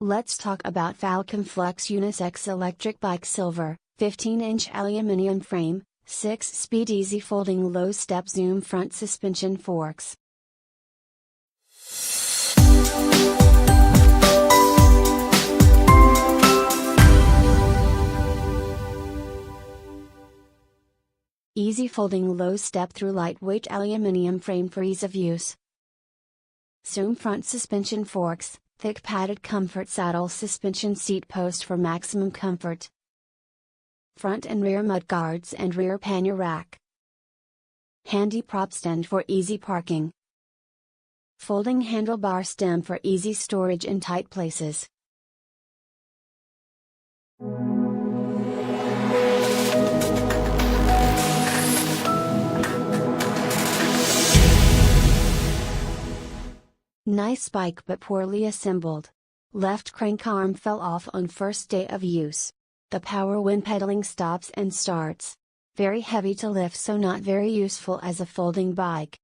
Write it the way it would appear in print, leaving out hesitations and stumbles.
Let's talk about Falcon Flux Unisex Electric Bike Silver, 15-inch aluminium frame, 6-speed easy folding low step zoom front suspension forks. Easy folding low step through lightweight aluminium frame for ease of use. Zoom front suspension forks, thick padded comfort saddle suspension seat post for maximum comfort. Front and rear mudguards and rear pannier rack. Handy prop stand for easy parking. Folding handlebar stem for easy storage in tight places. Nice bike but poorly assembled. Left crank arm fell off on first day of use. The power when pedaling stops and starts. Very heavy to lift, so not very useful as a folding bike.